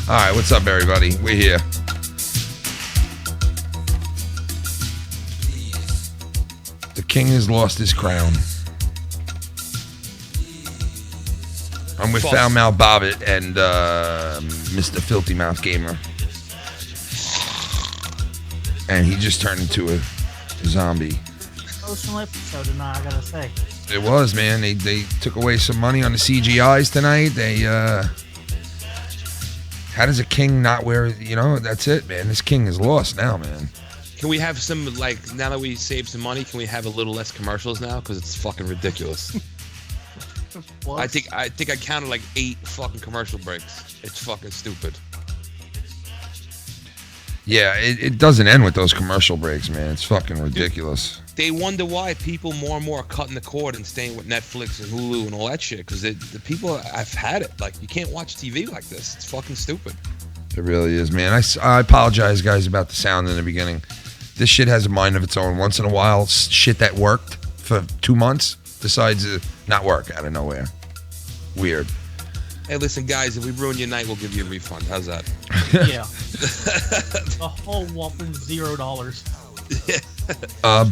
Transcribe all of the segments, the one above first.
All right, what's up, everybody? We're here. The king has lost his crown. I'm with Foulmouth Bobbitt and Mr. Filthy Mouth Gamer. And he just turned into a zombie. Emotional episode tonight, I gotta say. It was, man. They took away some money on the CGIs tonight. They, how does a king not wear, that's it, man. This king is lost now, man. Can we have some, now that we saved some money, can we have a little less commercials now? Because it's fucking ridiculous. I think I counted 8 fucking commercial breaks. It's fucking stupid. Yeah, it doesn't end with those commercial breaks, man. It's fucking ridiculous. They wonder why people more and more are cutting the cord and staying with Netflix and Hulu and all that shit. Because the people, I've had it. You can't watch TV like this. It's fucking stupid. It really is, man. I apologize, guys, about the sound in the beginning. This shit has a mind of its own. Once in a while, shit that worked for 2 months decides to not work out of nowhere. Weird. Hey, listen, guys, if we ruin your night, we'll give you a refund. How's that? Yeah. A whole whopping $0.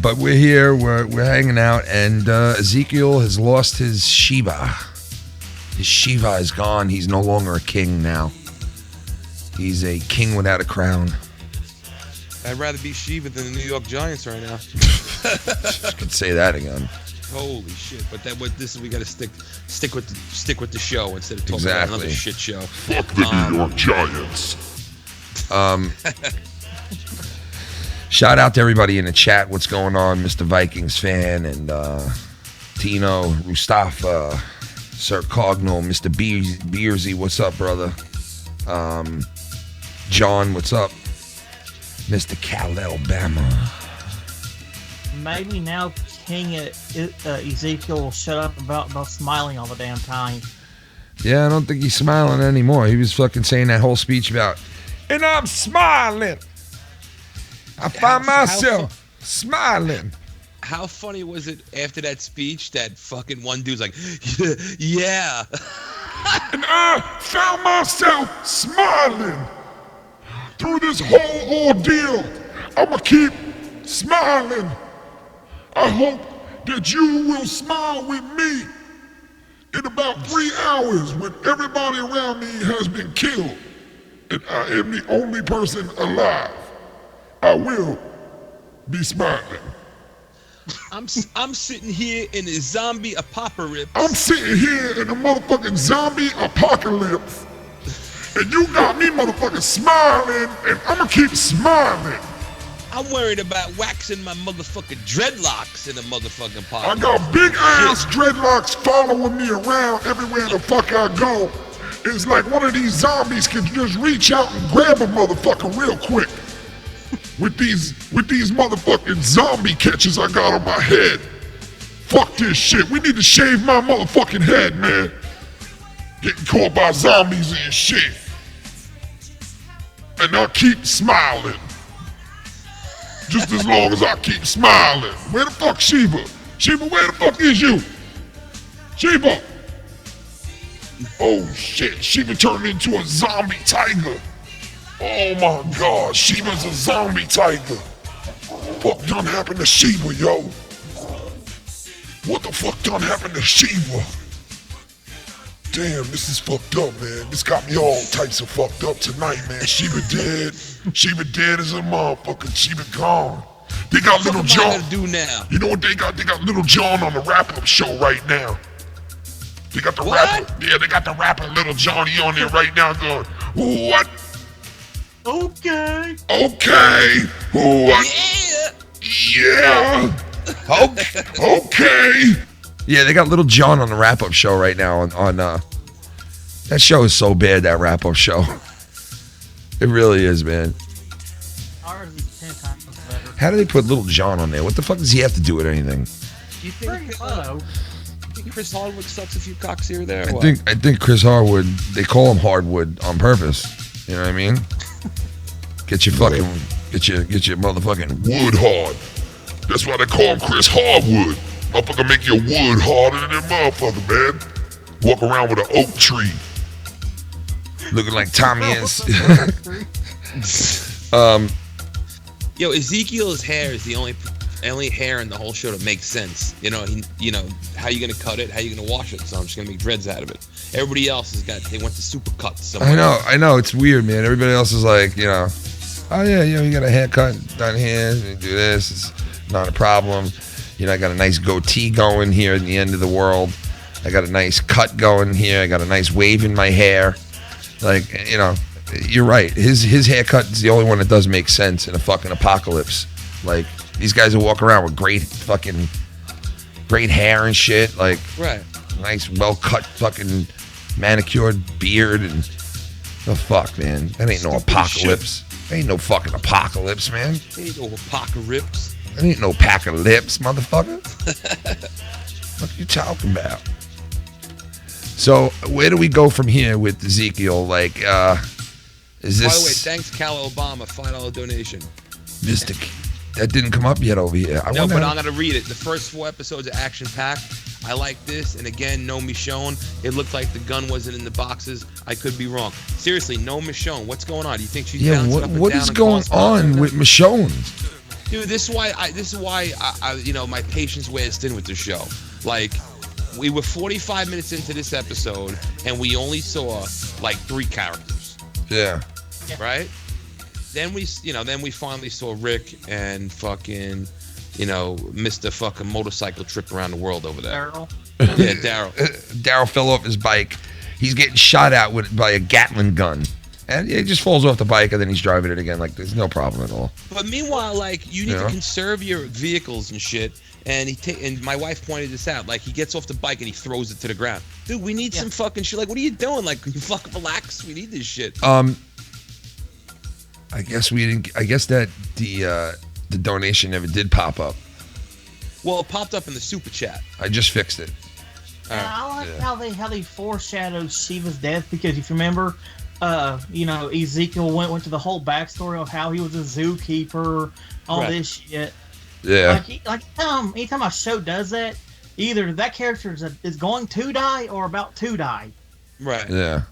But we're here. We're hanging out, and Ezekiel has lost his Shiva. His Shiva is gone. He's no longer a king now. He's a king without a crown. I'd rather be Shiva than the New York Giants right now. I could say that again. Holy shit! But we got to stick with the show instead of talking about another shit show. Fuck the New York Giants. Shout out to everybody in the chat. What's going on, Mr. Vikings fan and Tino, Mustafa, Sir Cognal, Mr. Beersy. What's up, brother? John, what's up? Mr. Cal, Alabama. Maybe now King Ezekiel will shut up about smiling all the damn time. Yeah, I don't think he's smiling anymore. He was fucking saying that whole speech about, and I'm smiling. I find myself smiling. How funny was it after that speech that fucking one dude's like, yeah. And I found myself smiling. Through this whole ordeal, I'ma keep smiling. I hope that you will smile with me in about 3 hours when everybody around me has been killed and I am the only person alive. I will be smiling. I'm sitting here in a zombie apocalypse. I'm sitting here in a motherfucking zombie apocalypse. And you got me motherfucking smiling, and I'ma keep smiling. I'm worried about waxing my motherfucking dreadlocks in a motherfucking pot. I got big ass dreadlocks following me around everywhere the fuck I go. It's like one of these zombies can just reach out and grab a motherfucker real quick. With these motherfucking zombie catches I got on my head. Fuck this shit. We need to shave my motherfucking head, man. Getting caught by zombies and shit. And I'll keep smiling. Just as long as I keep smiling. Where the fuck Shiva? Shiva, where the fuck is you? Shiva! Oh shit, Shiva turned into a zombie tiger. Oh my god, Shiva's a zombie tiger. Fuck done happened to Shiva, yo? What the fuck done happened to Shiva? Damn, this is fucked up, man. This got me all types of fucked up tonight, man. Shiva dead. Shiva dead as a motherfucker. Shiva gone. They got Little John. What am I gonna do now? You know what they got? They got Little John on the wrap-up show right now. They got the rapper. Yeah, they got the rapper Little Johnny on there right now going, what? Okay. Okay. What? Yeah. Yeah. Okay. Yeah, they got Little John on the wrap-up show right now on that show is so bad, that wrap-up show. It really is, man. Ours is 10 times better. How do they put Little John on there? What the fuck does he have to do with anything? Do you think Chris Hardwood sucks a few cocks here or there? I think Chris Hardwood, they call him Hardwood on purpose. You know what I mean? Get your motherfucking wood hard. That's why they call him Chris Hardwood. Motherfucker make your wood harder than that motherfucker, man. Walk around with an oak tree. looking like Tommy Ince. Yo, Ezekiel's hair is the only hair in the whole show that makes sense. You know, how you gonna cut it? How you gonna wash it? So I'm just gonna make dreads out of it. Everybody else they went to super cuts somewhere. I know, it's weird, man. Everybody else is like, oh yeah, you got a haircut done here, you do this, it's not a problem. I got a nice goatee going here in the end of the world. I got a nice cut going here. I got a nice wave in my hair. Like, you're right. His haircut is the only one that does make sense in a fucking apocalypse. Like, these guys will walk around with great hair and shit. Like, right. Nice, well-cut fucking manicured beard and the fuck, man. That ain't no apocalypse. That ain't no fucking apocalypse, man. Ain't no apocalypse. That ain't no pack of lips, motherfucker. What are you talking about? So, where do we go from here with Ezekiel? Like, is this... By the way, thanks, Cal Obama, $5 donation. That didn't come up yet over here. No, but I'm going to read it. The first 4 episodes are action-packed. I like this, and again, no Michonne. It looked like the gun wasn't in the boxes. I could be wrong. Seriously, no Michonne. What's going on? Do you think she's bouncing up and down? What is going on with Michonne? Dude, this is why I my patience wears thin with the show. Like, we were 45 minutes into this episode, and we only saw like 3 characters. Yeah. Right? Then we finally saw Rick and fucking, Mr. fucking motorcycle trip around the world over there. Daryl. Yeah, Daryl. Daryl fell off his bike. He's getting shot at by a Gatling gun. And he just falls off the bike, and then he's driving it again. Like, there's no problem at all. But meanwhile, like, you need to conserve your vehicles and shit. And and my wife pointed this out. Like, he gets off the bike and he throws it to the ground. Dude, we need some fucking shit. Like, what are you doing? Like, you fucking relax. We need this shit. I guess we didn't. I guess that the donation never did pop up. Well, it popped up in the super chat. I just fixed it. I like how they foreshadowed Shiva's death, because if you remember, Ezekiel went to the whole backstory of how he was a zookeeper, all this shit. Yeah. Anytime a show does that, either that character is going to die or about to die. Right. Yeah.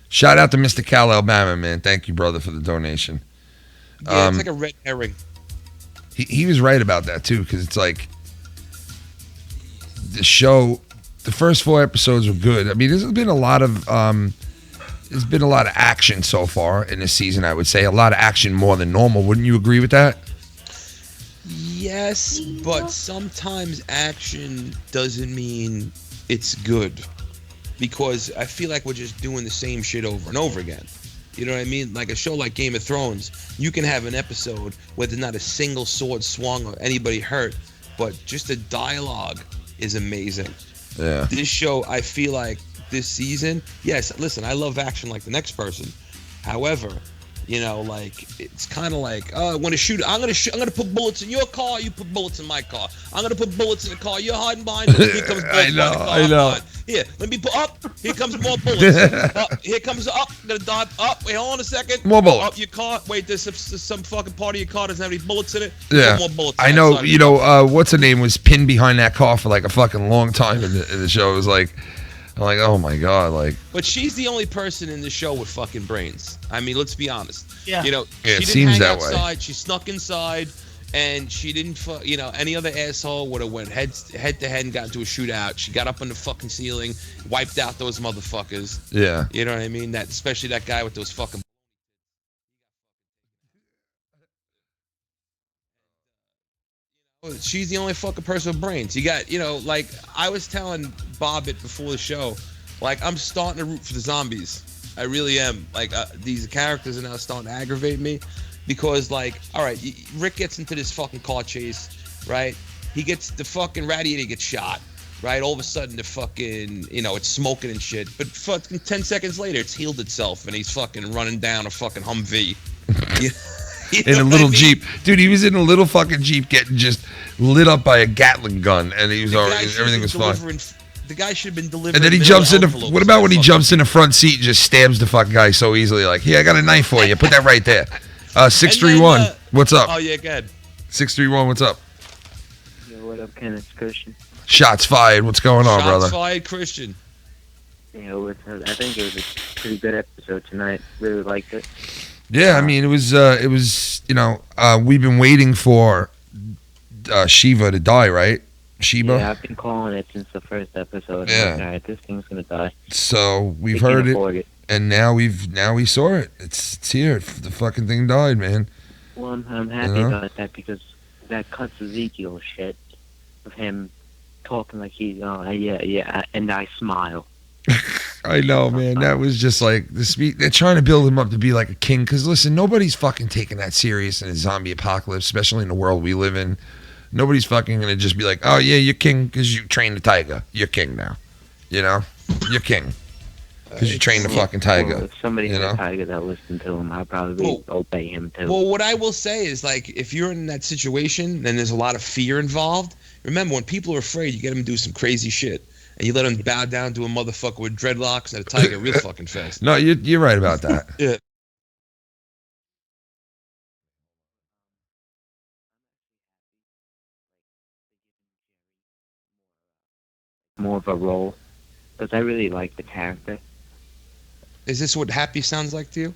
Shout out to Mr. Cal Alabama, man. Thank you, brother, for the donation. Yeah, it's like a red herring. He was right about that too, because it's like the show. The first 4 episodes were good. I mean, there's been a lot of action so far in this season. I would say a lot of action, more than normal. Wouldn't you agree with that? Yes, but sometimes action doesn't mean it's good, because I feel like we're just doing the same shit over and over again. You know what I mean? Like a show like Game of Thrones, you can have an episode where there's not a single sword swung or anybody hurt, but just the dialogue is amazing. Yeah. This show, I feel like this season, yes, listen, I love action like the next person. However, like, it's kind of like, oh, I want to shoot. I'm gonna put bullets in your car. You put bullets in my car. I'm gonna put bullets in the car. You're hiding behind me. Here comes bullets in the car. I know. Here, let me put up. Here comes more bullets. Here comes up. I'm gonna dive up. Wait, hold on a second. More bullets. Up your car. Wait, there's some fucking part of your car doesn't have any bullets in it. Yeah. More bullets. I know. What's her name was pinned behind that car for like a fucking long time in the show. It was like, I'm like, oh my god, like. But she's the only person in the show with fucking brains. I mean, let's be honest. Yeah. She it didn't seems hang that outside. way. She snuck inside, and she didn't. Any other asshole would have went head to head and got into a shootout. She got up on the fucking ceiling, wiped out those motherfuckers. Yeah. You know what I mean? Especially that guy with those fucking. She's the only fucking person with brains. You got, like I was telling Bobbitt before the show, like, I'm starting to root for the zombies. I really am. Like, these characters are now starting to aggravate me, because, like, all right, Rick gets into this fucking car chase, right? He gets the fucking radiator gets shot, right? All of a sudden, the fucking, it's smoking and shit. But fucking 10 seconds later, it's healed itself, and he's fucking running down a fucking Humvee. In a little Jeep. Dude, he was in a little fucking Jeep getting just lit up by a Gatling gun, and he was everything was fine. The guy should have been delivering. And then he jumps in what about when he jumps in the front seat and just stabs the fucking guy so easily? Like, here, I got a knife for you. Put that right there. 631, what's up? Oh, yeah, go ahead. 631, what's up? Yo, what up, Ken? It's Christian. Shots fired. What's going on, brother? Shots fired, Christian. I think it was a pretty good episode tonight. Really liked it. Yeah, I mean, it was, we've been waiting for Shiva to die, right? Sheba? Yeah, I've been calling it since the first episode. Yeah. Like, all right, this thing's gonna die. So we've We can't heard afford it, and now we saw it. It's here. The fucking thing died, man. Well, I'm happy about that because that cuts Ezekiel shit of him talking like he's, and I smile. I know, man. That was just like they're trying to build him up to be like a king. Because listen, nobody's fucking taking that serious in a zombie apocalypse, especially in the world we live in. Nobody's fucking gonna just be like, oh yeah, you're king because you trained the tiger. You're king now. You know, you're king because you trained the fucking tiger. Well, if somebody had know? a tiger that listened to him, I'd probably obey him too. Well, what I will say is, like, if you're in that situation and there's a lot of fear involved, remember, when people are afraid, you get them to do some crazy shit. And you let them bow down to a motherfucker with dreadlocks and a tiger real fucking fast. No, you're right about that. Yeah. More of a role, because I really like the character. Is this what happy sounds like to you?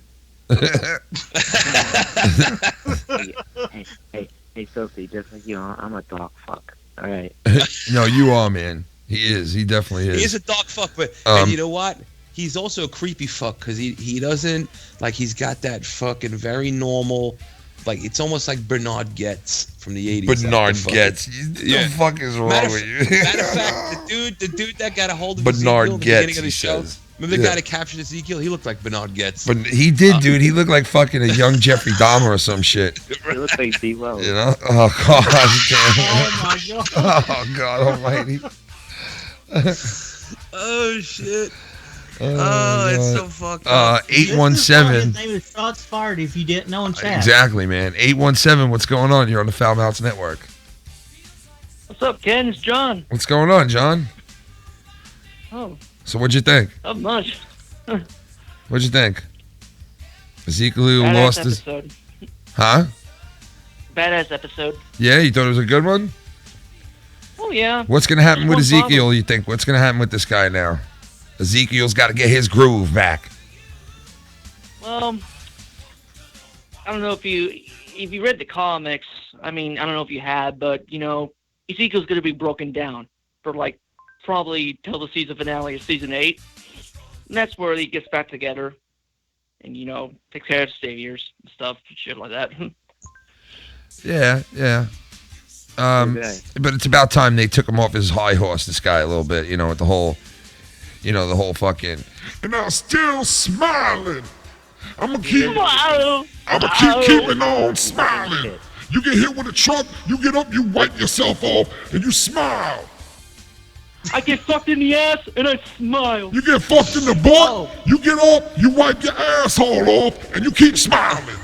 Hey, Sophie, just like you know, I'm a dog fuck. All right. No, you are, man. He is. He definitely is. He is a dog fuck, but and you know what? He's also a creepy fuck because he doesn't, like, he's got that fucking very normal, like, it's almost like Bernard Getz from the 80s. Bernard Getz. Yeah. The fuck is wrong with you? Matter of fact, the dude that got a hold of Bernard Ezekiel at the Getz, beginning of the show. says. Remember the guy that captured Ezekiel? He looked like Bernard Getz. But he did, dude. He looked like fucking a young Jeffrey Dahmer or some shit. He looks like D-Well. You know? Oh, God. Oh my god. Oh, God almighty. Oh, shit. Oh, it's so fucked up. 817. His name is Shots Fired if you didn't know in chat. Exactly, man. 817, what's going on? You're on the Foulmouth Network. What's up, Ken? It's John. What's going on, John? Oh, So what'd you think? not much. What'd you think? Ezekiel who Badass lost his... episode. Huh? Badass episode. Yeah, you thought it was a good one? Oh, yeah. What's going to happen with Just one Ezekiel, you think? What's going to happen with this guy now? Ezekiel's got to get his groove back. Well, I don't know if you read the comics. I mean, I don't know if you had, but, you know, Ezekiel's going to be broken down for, like, probably till the season finale of season 8. And that's where he gets back together and, you know, takes care of the saviors and stuff, shit like that. Yeah. But it's about time they took him off his high horse, this guy, a little bit, you know, with the whole fucking... And I'm still smiling. I'm gonna keep Wow. keeping on smiling. You get hit with a truck, you get up, you wipe yourself off, and you smile. I get fucked in the ass and I smile. You get fucked in the butt, you get up, you wipe your asshole off, and you keep smiling.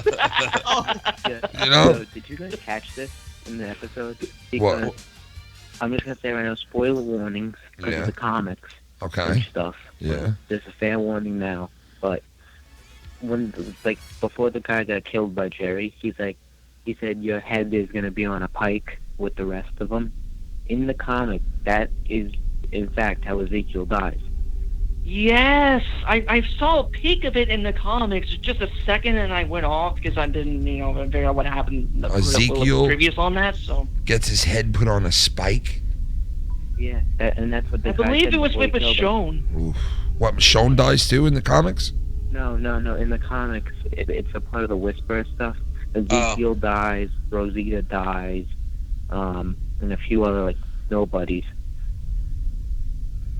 You know? So, did you guys catch this in the episode? What? Because I'm just gonna say right now, spoiler warnings because Yeah. of the comics Okay. and stuff. Yeah. There's a fair warning now, but when before the guy got killed by Jerry, he said your head is gonna be on a pike with the rest of them. In the comic, that is in fact how Ezekiel dies. Yes, I saw a peek of it in the comics, just a second, and I went off because I didn't, you know, figure out what happened. Ezekiel previous on that, so gets his head put on a spike. Yeah, and that's what the I guy believe said it was before he with killed him. Michonne. Oof. What, Michonne dies too in the comics? No. In the comics, it's a part of the Whisperer stuff. Ezekiel dies, Rosita dies, and a few other like nobodies.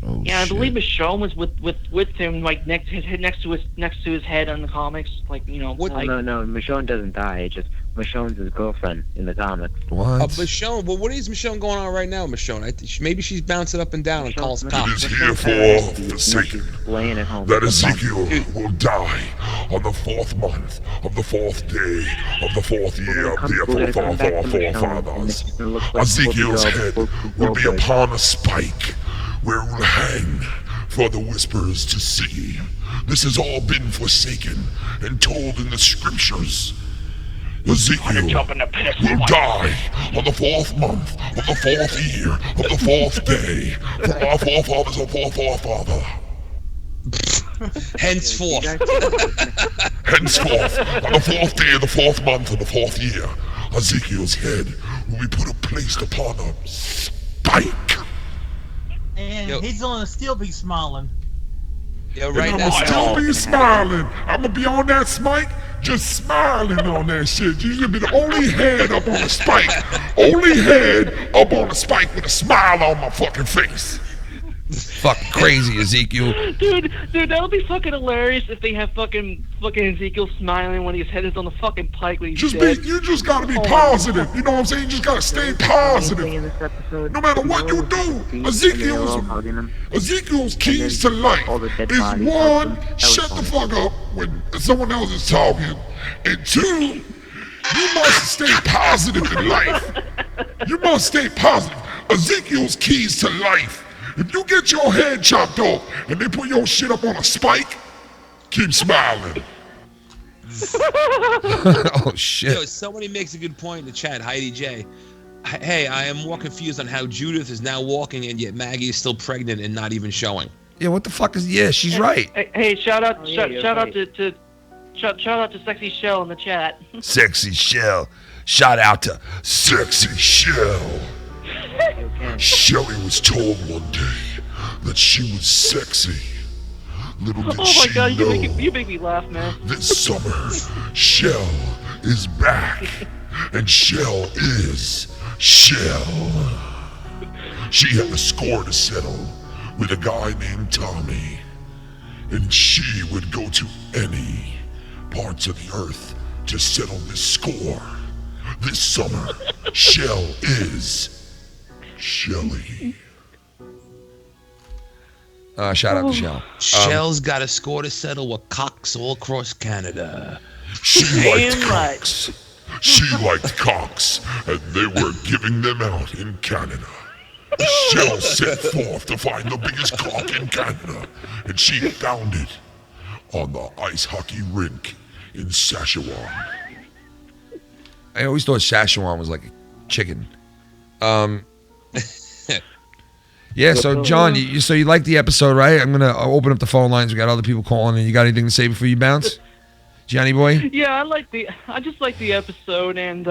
Oh, Yeah, I shit. believe Michonne was with him, like next to his head on the comics, like, you know. What- Like, No, Michonne doesn't die. It's just Michonne's his girlfriend in the comics. What? Michonne, well, what is Michonne going on right now, Michonne? Maybe she's bouncing up and down and calls Michonne- cops. It is herefore forsaken Laying at home. that with a bump. Ezekiel will die on the 4th month of the 4th day of the 4th year of the We're gonna come back to Michonne, and forefathers. it's gonna look like Ezekiel's Scorpio, head Scorpio will be Goldberg. upon a spike where it will hang for the whispers to see. This has all been forsaken and told in the scriptures. Ezekiel will die on the 4th month of the 4th year of the 4th day for our forefathers and forefather. Henceforth. Henceforth, on the 4th day of the 4th month of the 4th year, Ezekiel's head will be placed upon a spike. And he's gonna still be smiling. Yo, And right I'm now. gonna still be smiling. I'm gonna be on that spike, just smiling on that shit. You're gonna be the only head up on the spike. Only head up on the spike with a smile on my fucking face. Fucking crazy, Ezekiel. Dude, that would be fucking hilarious if they have fucking Ezekiel smiling when his head is on the fucking pike when he's dead. You just gotta be positive. You know what I'm saying? You just gotta stay positive. No matter what you do, Ezekiel's keys to life is 1, shut the fuck up when someone else is talking, and 2, you must stay positive in life. You must stay positive. Ezekiel's keys to life. If you get your head chopped off and they put your shit up on a spike, keep smiling. Oh shit. Yo, somebody makes a good point in the chat, Heidi J. Hey, I am more confused on how Judith is now walking and yet Maggie is still pregnant and not even showing. Yeah, what the fuck is? Yeah, she's right. Hey, shout out to Sexy Shell in the chat. Sexy Shell. Shout out to Sexy Shell. Shelly was told one day that she was sexy. Little did Oh my she god, know, you make me laugh, man. this summer, Shell is back, and Shell is Shell. She had a score to settle with a guy named Tommy, and she would go to any parts of the earth to settle this score. This summer, Shell is Shelly. Shout out to Shell. Shell's got a score to settle with cocks all across Canada. She liked Damn right. cocks. She liked cocks, and they were giving them out in Canada. Shell set forth to find the biggest cock in Canada, and she found it on the ice hockey rink in Saskatchewan. I always thought Saskatchewan was like a chicken. Yeah, so John, so you like the episode, right? I'm gonna open up the phone lines. We got other people calling, and you got anything to say before you bounce, Johnny boy? Yeah, I just like the episode, and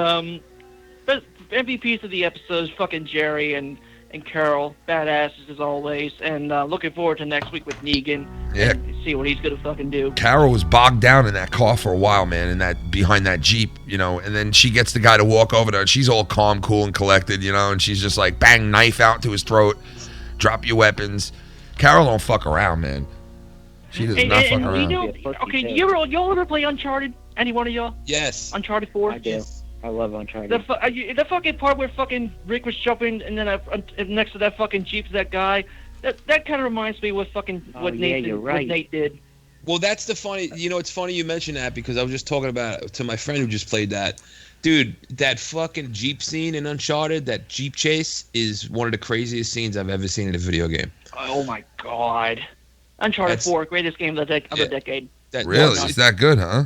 best MVPs of the episode is fucking Jerry and Carol, badasses as always, and looking forward to next week with Negan. Yeah. And see what he's gonna fucking do. Carol was bogged down in that car for a while, man, in that behind that Jeep, you know, and then she gets the guy to walk over to her, and she's all calm, cool, and collected, you know, and she's just like, bang, knife out to his throat, drop your weapons. Carol don't fuck around, man. She does not fuck around. Okay, y'all ever play Uncharted? Any one of y'all? Yes. Uncharted 4? I do. I love Uncharted. The fucking part where fucking Rick was jumping, and then next to that fucking Jeep to that guy. That kind of reminds me what Nate did. Well, that's the funny. You know, it's funny you mention that because I was just talking about it to my friend who just played that. Dude, that fucking Jeep scene in Uncharted, that Jeep chase, is one of the craziest scenes I've ever seen in a video game. Oh my god. Uncharted 4, greatest game of the decade. Really? Is that good, huh?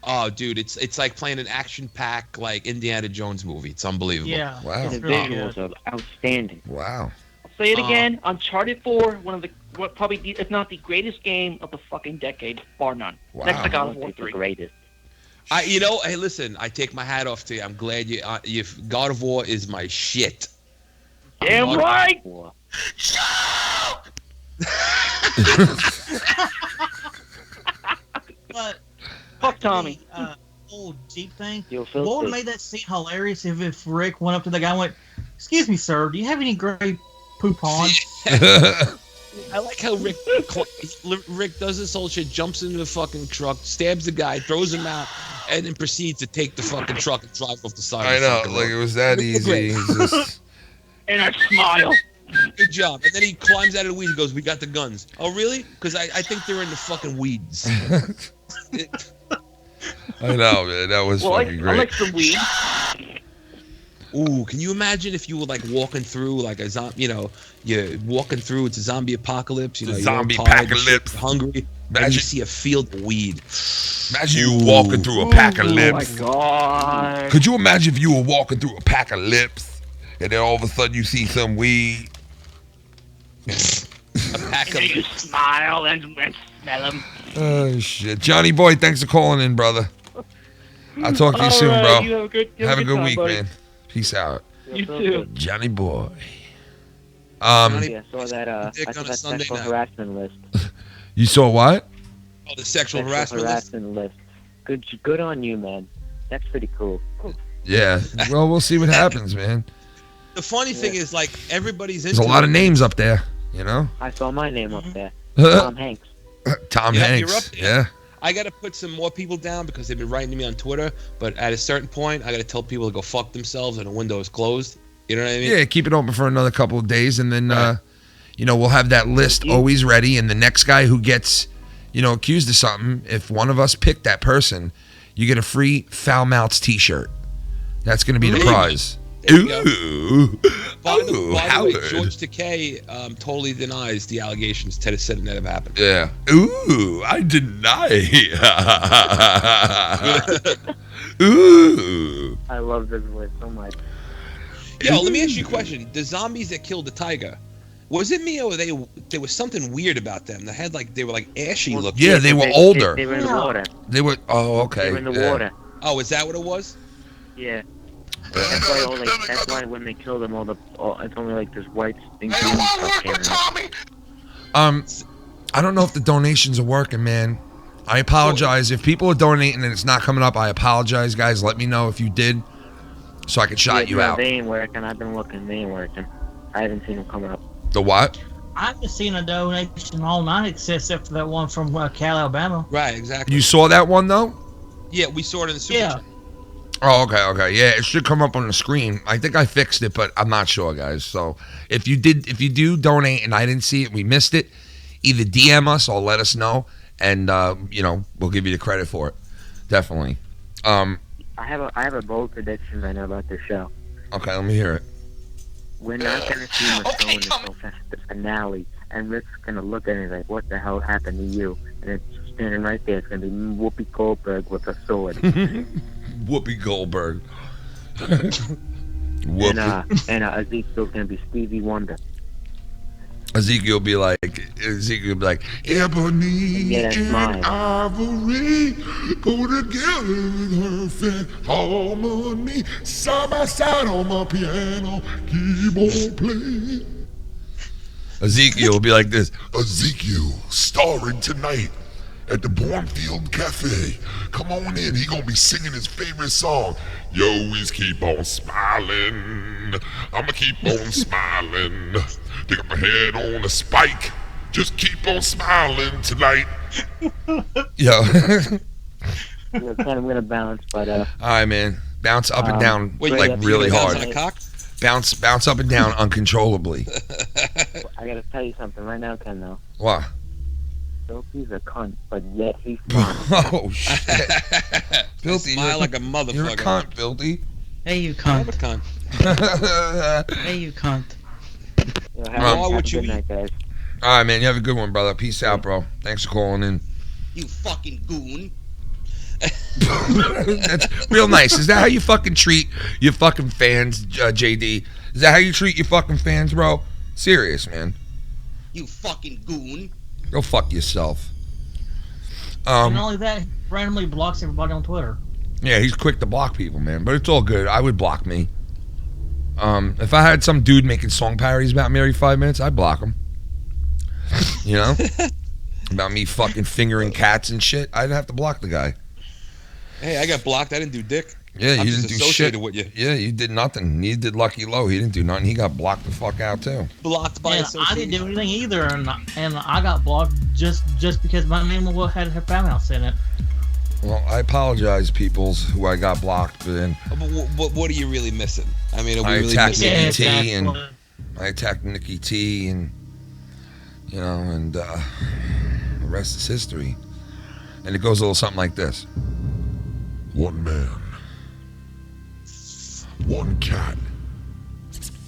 Oh, dude, it's like playing an action-packed, like, Indiana Jones movie. It's unbelievable. Yeah. Wow. The visuals are outstanding. Wow. I'll say it again. Uncharted 4, probably, if not the greatest game of the fucking decade, bar none. Wow. Next to God of War It's the 3. greatest. Hey, listen, I take my hat off to you. I'm glad you. God of War is my shit. Damn right. But Fuck Tommy. The old Jeep thing. You're What would filthy. have made that scene hilarious if Rick went up to the guy and went, "Excuse me, sir, do you have any gray poupon?" I like how Rick does this whole shit, jumps into the fucking truck, stabs the guy, throws him out, and then proceeds to take the fucking truck and drive off the side. I of the know, fucking like road. it was that It's easy. great. He's just, And I smile. Good job. And then he climbs out of the weeds and goes, "We got the guns." Oh, really? Because I think they're in the fucking weeds. I know, man. That was Well, fucking I great. like some weed. Ooh, can you imagine if you were like walking through like a zombie, you're walking through, it's a zombie apocalypse, you're all Zombie tired, apocalypse. you're hungry, and Imagine- you see a field of weed. Imagine you walking through a pack of Oh my lips. god. Could you imagine if you were walking through a pack of lips and then all of a sudden you see some weed? A pack And then you smile and smell them. Oh shit, Johnny boy, thanks for calling in, brother. I'll talk to you soon, bro. You have a good time, week, buddy. man. Peace out, You too. Johnny boy. Yeah, I saw that. Dick I on saw a that Sunday sexual night. harassment list. You saw what? Oh, the sexual harassment list. list. Good on you, man. That's pretty cool. Yeah. Well, we'll see what happens, man. The funny thing is, like, everybody's There's into a lot it. of names up there, you know. I saw my name up there. Tom Hanks. Tom Yeah, Hanks. you're up there. Yeah. I got to put some more people down because they've been writing to me on Twitter. But at a certain point, I got to tell people to go fuck themselves and the window is closed. You know what I mean? Yeah. Keep it open for another couple of days, and then Right. we'll have that list always ready. And the next guy who gets, accused of something, if one of us pick that person, you get a free Foulmouth T-shirt. That's going to be the prize. There you go. Ooh. By the way, Howard. George Takei totally denies the allegations. Ted has said it never happened. Yeah. Ooh, I deny. Ooh. I love this list so much. Yo, let me ask you a question. The zombies that killed the tiger, was it me or there was something weird about them? They were like ashy looking. Yeah, they were older. They were in the water. They were. Oh, okay. They were in the yeah. water. Oh, is that what it was? Yeah. That's why when they kill them, it's only like this white stinky stuff came out. I don't know if the donations are working, man. I apologize if people are donating and it's not coming up. I apologize, guys. Let me know if you did, so I could shout you out. They ain't working. I've been looking. They ain't working. I haven't seen them coming up. The what? I haven't seen a donation all night except for that one from Cal, Alabama. Right, exactly. You saw that one though? Yeah, we saw it in the super Yeah. chat. Oh, okay. Yeah, it should come up on the screen. I think I fixed it, but I'm not sure, guys. So if you do donate and I didn't see it, we missed it, either DM us or let us know, and we'll give you the credit for it. Definitely. I have a bold prediction right now about this show. Okay, let me hear it. We're not gonna see Michonne until the finale, and Rick's gonna look at it like, "What the hell happened to you?" And it's standing right there. It's gonna be Whoopi Goldberg with a sword. Whoopi Goldberg. And Ezekiel's gonna be Stevie Wonder. Ezekiel will be like, Ebony Yeah, that's mine. and ivory go together with perfect harmony. Side by side on my piano, keyboard playing. Ezekiel will be like this. Ezekiel starring tonight at the Bournefield Cafe. Come on in, he gonna be singing his favorite song. You always keep on smiling. I'ma keep on smiling. They got my head on a spike. Just keep on smiling tonight. Yo. I'm gonna bounce, but All right, man. Bounce up and down Wait, like you really bounce hard. on a cock? Bounce up and down uncontrollably. I gotta tell you something right now, Ken. Though What? Filthy's a cunt, but yet he's fine. Oh shit. Filthy. Smile like a motherfucker. You're a cunt, Filthy. Hey, you I'm a cunt. cunt. Hey, you cunt. Why would you good night, guys. All right, man. You have a good one, brother. Peace out, bro. Thanks for calling in. You fucking goon. That's real nice. Is that how you fucking treat your fucking fans, JD? Is that how you treat your fucking fans, bro? Serious, man. You fucking goon. Go fuck yourself. And not only that, he randomly blocks everybody on Twitter. Yeah, he's quick to block people, man. But it's all good. I would block me. If I had some dude making song parodies about me every 5 minutes, I'd block him. You know? About me fucking fingering cats and shit, I'd have to block the guy. Hey, I got blocked. I didn't do dick. Yeah, I'm you just didn't do associated shit. with you. Yeah, you did nothing. Neither did Lucky Low. He didn't do nothing. He got blocked the fuck out too. Blocked by And I association. didn't do anything either, and I got blocked just because my name had Foulmouth in it. Well, I apologize, peoples, who I got blocked, but then But what are you really missing? I mean, are we I really attacked missing? Nikki T and exactly. I attacked Nikki T and the rest is history. And it goes a little something like this. One man, one cat.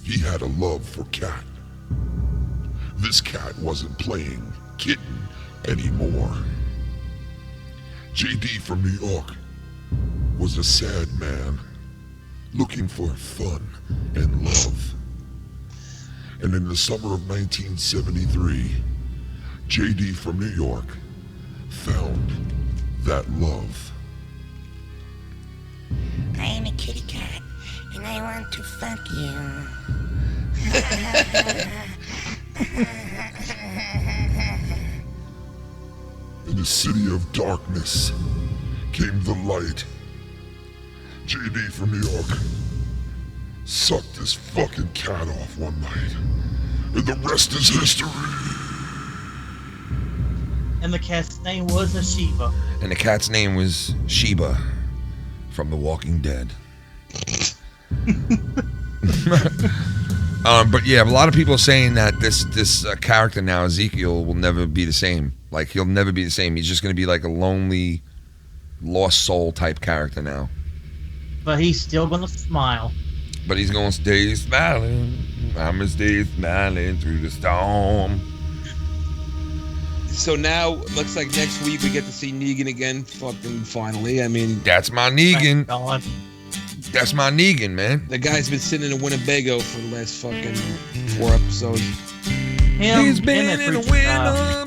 He had a love for cat. This cat wasn't playing kitten anymore. JD from New York was a sad man looking for fun and love. And in the summer of 1973, JD from New York found that love. I am a kitty cat, and I want to fuck you. In the city of darkness came the light. JD from New York sucked this fucking cat off one night, and the rest is history. And the cat's name was a Shiva. And the cat's name was Sheba from The Walking Dead. But yeah, a lot of people are saying that this character now, Ezekiel, will never be the same. Like, he'll never be the same. He's just going to be like a lonely, lost soul type character now. But he's still going to smile. But he's going to stay smiling. I'm going to stay smiling through the storm. So now, looks like next week we get to see Negan again, fucking finally. I mean... That's my Negan. Thank God. That's my Negan, man. The guy's been sitting in Winnebago for the last fucking 4 episodes. He's been in a Winnebago.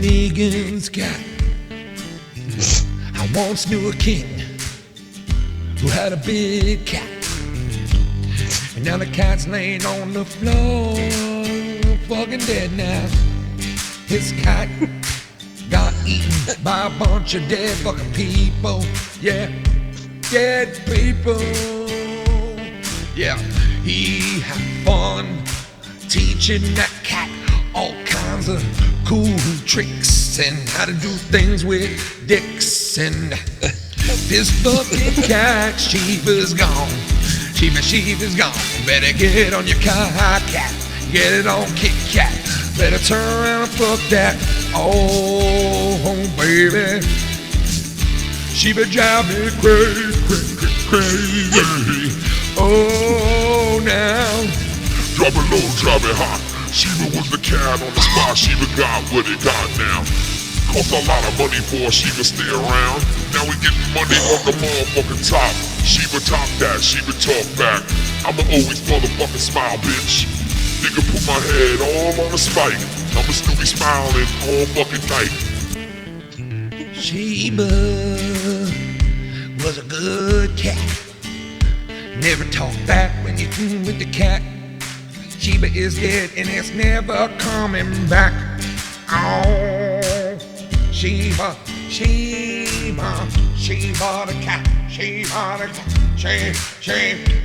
Negan's cat. I once knew a king who had a big cat. And now the cat's laying on the floor, fucking dead now. His cat got eaten by a bunch of dead fucking people. Yeah, dead people. Yeah, he had fun teaching that cat all kinds of cool tricks and how to do things with dicks. And this fucking cat, Sheba's gone. Sheba's gone. Better get on your cat. Get it on Kit Kat. Better turn around and fuck that. Oh, baby. Sheba drive me crazy. Oh, now. Drop it low, drop it hot. Sheba was the cat on the spot. Sheba got what it got now. Cost a lot of money for Sheba stay around. Now we getting money on the motherfucking top. Sheba top that, Sheba talk back. I'ma always motherfucking smile, bitch. Nigga put my head all on a spike. I'ma still be smiling all fucking night. Sheba was a good cat. Never talk back when you fool with the cat. Sheba is dead and it's never coming back. Oh, Sheba the cat. Sheba the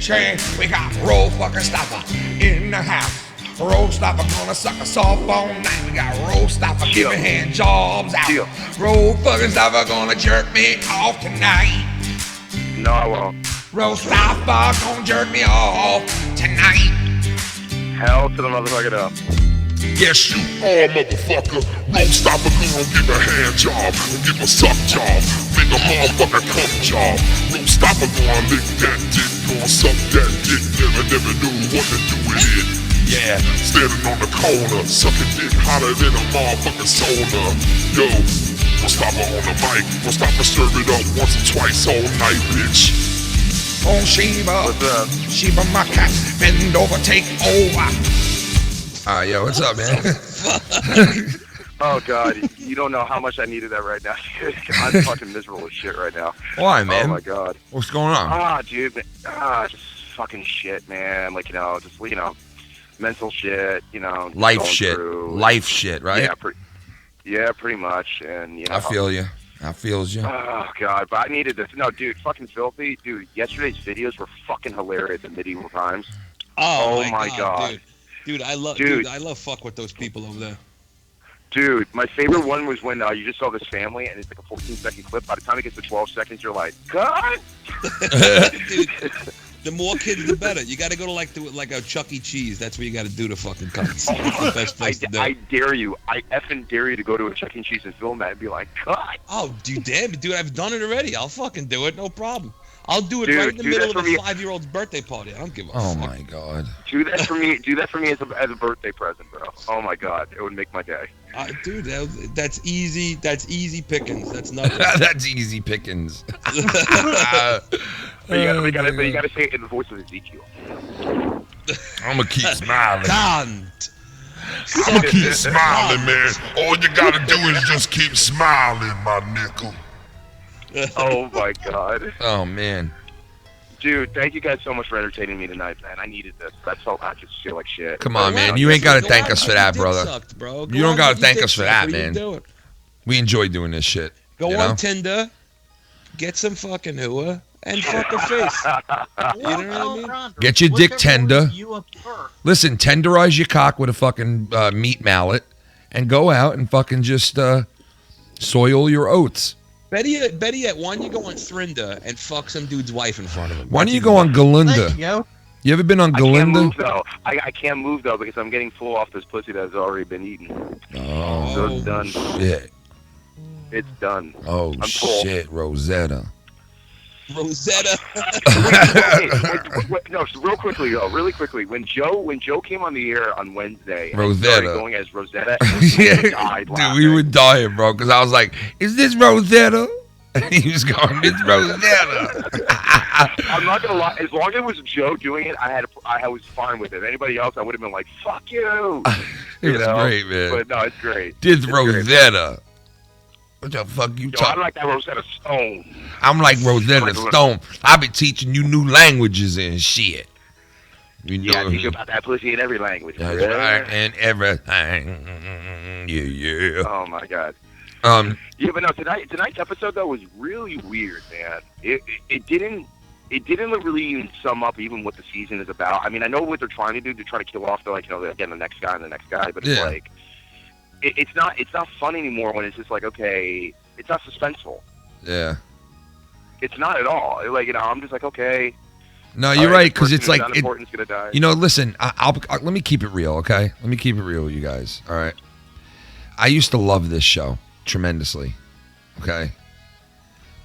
cat. We got Roll fucking Stopper in the house. Roll Stopper gonna suck us off all night. We got Roll Stopper giving hand jobs out. Roll fucking Stopper gonna jerk me off tonight. No, I won't. Roll Stopper gonna jerk me off tonight. Hell to the motherfucker up. Yes, you are, motherfucker. Roll Stopper gonna give a hand job and give a suck job. Make a motherfucker cum job. Roll Stopper gonna lick that dick, gonna suck that dick. Never knew what to do with it. Yeah, standing on the corner, sucking dick hotter than a motherfucking sauna. Yo, Roll Stopper on the mic. Roll Stopper serve it up once or twice all night, bitch. Oh, Sheba. What's up? Sheba, my cat, bend over, take over. Yo, what's up, man? Oh, God. You don't know how much I needed that right now. I'm fucking miserable as shit right now. Why, man? Oh, my God. What's going on? Dude. Just fucking shit, man. Like, mental shit, Life shit. Life shit, right? Yeah, pretty much. And, I feel you. I feels you. Oh, God. But I needed this. No, dude, fucking filthy. Dude, yesterday's videos were fucking hilarious at medieval times. Oh my God. Dude, I love fuck with those people over there. Dude, my favorite one was when you just saw this family, and it's like a 14-second clip. By the time it gets to 12 seconds, you're like, God! Dude, the more kids, the better. You got to go to like a Chuck E. Cheese. That's where you got to do the fucking cunts. That's the best place to do. I dare you. I effing dare you to go to a Chuck E. Cheese and film that and be like, God! Oh, dude, damn it, dude, I've done it already. I'll fucking do it, no problem. I'll do it right in the middle of a 5-year-old's birthday party. I don't give a fuck. Oh my God. Do that for me. Do that for me as a birthday present, bro. Oh my God, it would make my day. Dude, that's easy. That's easy pickings. That's nothing. That's easy pickings. But you gotta say it in the voice of Ezekiel. I'm gonna keep smiling. Can't. I'm gonna keep smiling, man. All you gotta do is just keep smiling, my nickel. Oh my God. Oh man. Dude, thank you guys so much for entertaining me tonight, man. I needed this. I just feel like shit. Come on, man. You ain't gotta thank us for that, brother. You don't gotta thank us for that, man. We enjoy doing this shit. Go on Tinder, get some fucking hooah, and fuck a face. You know what I mean? Get your dick tender. Listen, tenderize your cock with a fucking meat mallet, and go out and fucking just soil your oats. Better yet, why don't you go on Thrinda and fuck some dude's wife in front of him? Why don't you go on Galinda? You ever been on Galinda? I can't move though because I'm getting full off this pussy that's already been eaten. Oh, so it's done. Shit. It's done. Oh shit, Rosetta. Wait, no, so really quickly. When Joe came on the air on Wednesday, and Rosetta, started going as Rosetta, dude, we were dying, bro, because I was like, "Is this Rosetta?" And he was going, "It's Rosetta." I'm not gonna lie. As long as it was Joe doing it, I was fine with it. Anybody else, I would have been like, "Fuck you." It was great, man. But no, it's great. It's Rosetta. Great. What the fuck you talking? I'm like that Rosetta Stone. I'm like Rosetta Stone. I be teaching you new languages and shit. You know, teach you about that pussy in every language. That's right, and everything. Yeah. Oh my God. Yeah, but no, tonight's episode though was really weird, man. It didn't really even sum up even what the season is about. I mean, I know what they're trying to do to try to kill off again the next guy and the next guy, but it's like it's not fun anymore when it's just like, okay, it's not suspenseful. Yeah. It's not at all. Like, I'm just like, okay. No, you're right, because it's like, gonna die. Listen, I'll let me keep it real, okay? Let me keep it real with you guys, all right? I used to love this show tremendously, okay?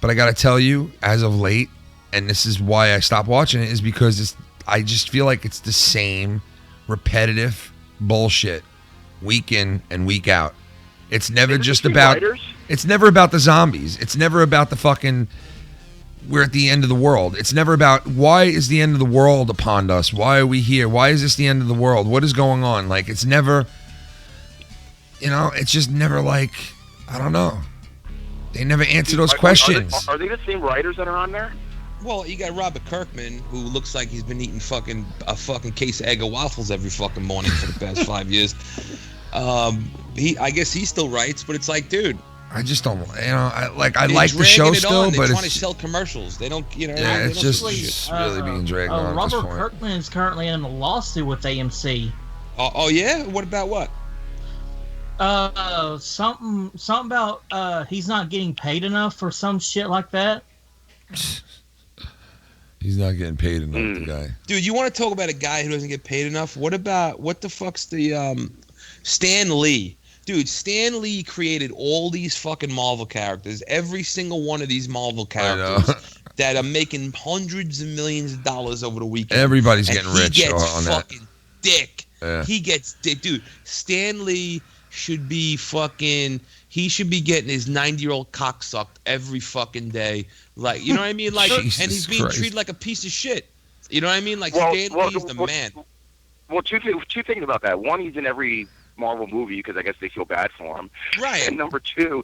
But I got to tell you, as of late, and this is why I stopped watching it, is because I just feel like it's the same repetitive bullshit week in and week out. It's never just about it's never about the zombies. It's never about the fucking we're at the end of the world. It's never about why is the end of the world upon us? Why are we here? Why is this the end of the world? What is going on? Like, it's never, it's just never like, I don't know. They never answer those questions. Are they the same writers that are on there? Well, you got Robert Kirkman, who looks like he's been eating a fucking case of Eggo waffles every fucking morning for the past 5 years. I guess he still writes, but it's like, dude, I just don't, I like the show still, but they're it's trying to sell commercials. They don't, Yeah, it's just really being dragged on. Robert at this point. Kirkman is currently in a lawsuit with AMC. Oh yeah, what about what? Something about he's not getting paid enough or some shit like that. He's not getting paid enough, the guy. Dude, you want to talk about a guy who doesn't get paid enough? What the fuck's the Stan Lee? Dude, Stan Lee created all these fucking Marvel characters. Every single one of these Marvel characters that are making hundreds of millions of dollars over the weekend. Everybody's getting rich on that. Fucking dick. Yeah. He gets dick. Dude, Stan Lee should be fucking... He should be getting his 90-year-old cock sucked every fucking day. Like, you know what I mean? Like, and he's being treated like a piece of shit. You know what I mean? Like, Stan Lee's the man. Well, two things about that. One, he's in every Marvel movie because I guess they feel bad for him. Right. And number two,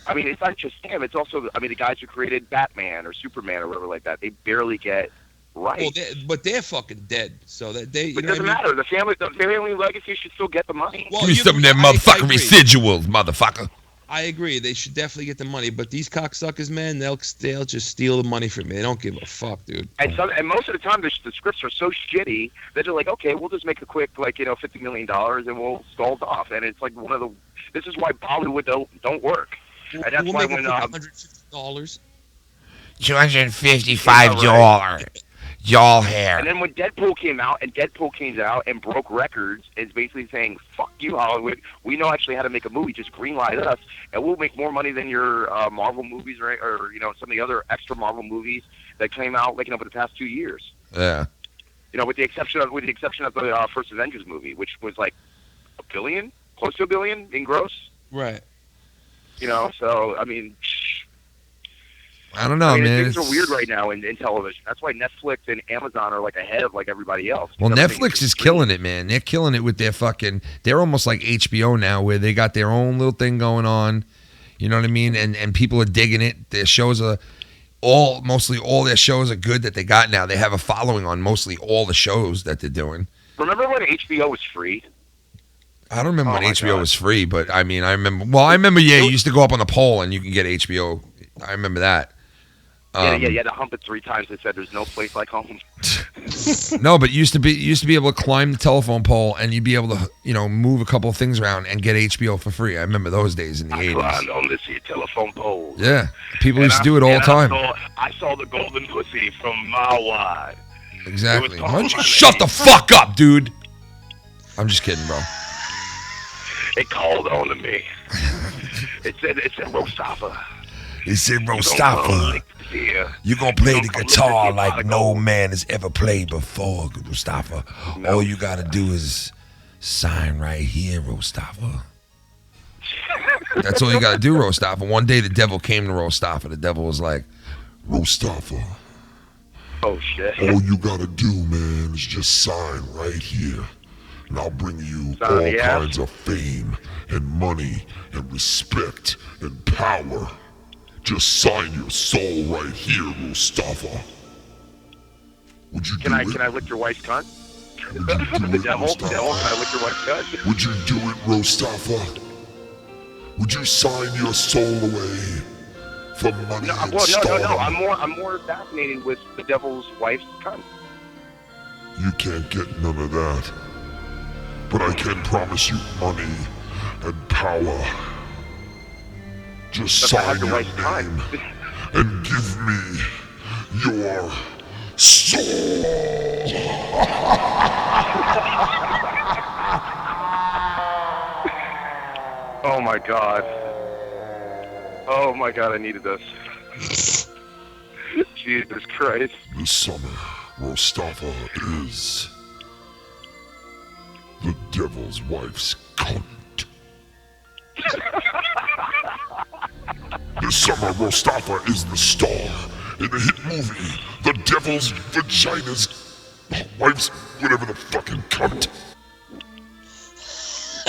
I mean, it's not just him. It's also, I mean, the guys who created Batman or Superman or whatever like that. They barely get right. Well, they're fucking dead. So that they. But it doesn't matter. The family legacy should still get the money. Well, give me some of them motherfucking residuals, motherfucker. I agree. They should definitely get the money. But these cocksuckers, man, they'll just steal the money from me. They don't give a fuck, dude. And most of the time, the scripts are so shitty that they're like, okay, we'll just make a quick, $50 million and we'll stall it off. And it's like this is why Bollywood don't work. And that's why when $150. $255. Y'all hair. And then when Deadpool came out and broke records, it's basically saying, fuck you, Hollywood. We know actually how to make a movie. Just greenlight us, and we'll make more money than your Marvel movies or some of the other extra Marvel movies that came out over the past 2 years. Yeah. With the exception of the first Avengers movie, which was like $1 billion. close to $1 billion in gross. Right. You know, so I mean, I don't know, man. Things are weird right now in television. That's why Netflix and Amazon are like ahead of like everybody else. Well, Everything Netflix is killing it, man. They're killing it with their they're almost like HBO now, where they got their own little thing going on. You know what I mean? And people are digging it. Their shows are mostly all their shows are good that they got now. They have a following on mostly all the shows that they're doing. Remember when HBO was free? I don't remember when HBO was free, but I mean, I remember, yeah, you used to go up on the pole and you can get HBO. I remember that. Yeah, you had to hump it 3 times and said there's no place like home. No, but you used to be able to climb the telephone pole and you'd be able to, move a couple of things around and get HBO for free. I remember those days in the 80s. Climbed on this here telephone pole. Yeah, people used to do it all the time. I saw the golden pussy from a mile wide. Exactly. Why don't you shut the fuck up, dude? I'm just kidding, bro. It called on to me. It said Rostafa. It said Rostafa. You're going to play the guitar like no man has ever played before, Rostafa. No. All you got to do is sign right here, Rostafa. That's all you got to do, Rostafa. One day the devil came to Rostafa. The devil was like, Rostafa. Oh, shit. All you got to do, man, is just sign right here. And I'll bring you all kinds of fame and money and respect and power. Just sign your soul right here, Mustafa. Would you do it? Can I lick your wife's cunt? Would you do it, devil, Mustafa? can I lick your wife's cunt? Would you do it, Mustafa? Would you sign your soul away for money and stardom? No. I'm more fascinated with the devil's wife's cunt. You can't get none of that. But I can promise you money and power. Just sign your name and give me your soul. Oh my god. Oh my god, I needed this. Jesus Christ. This summer, Rostafa is the devil's wife's cunt. This summer, Rostafa is the star in the hit movie, The Devil's Vagina's Wife's whatever the fucking cunt.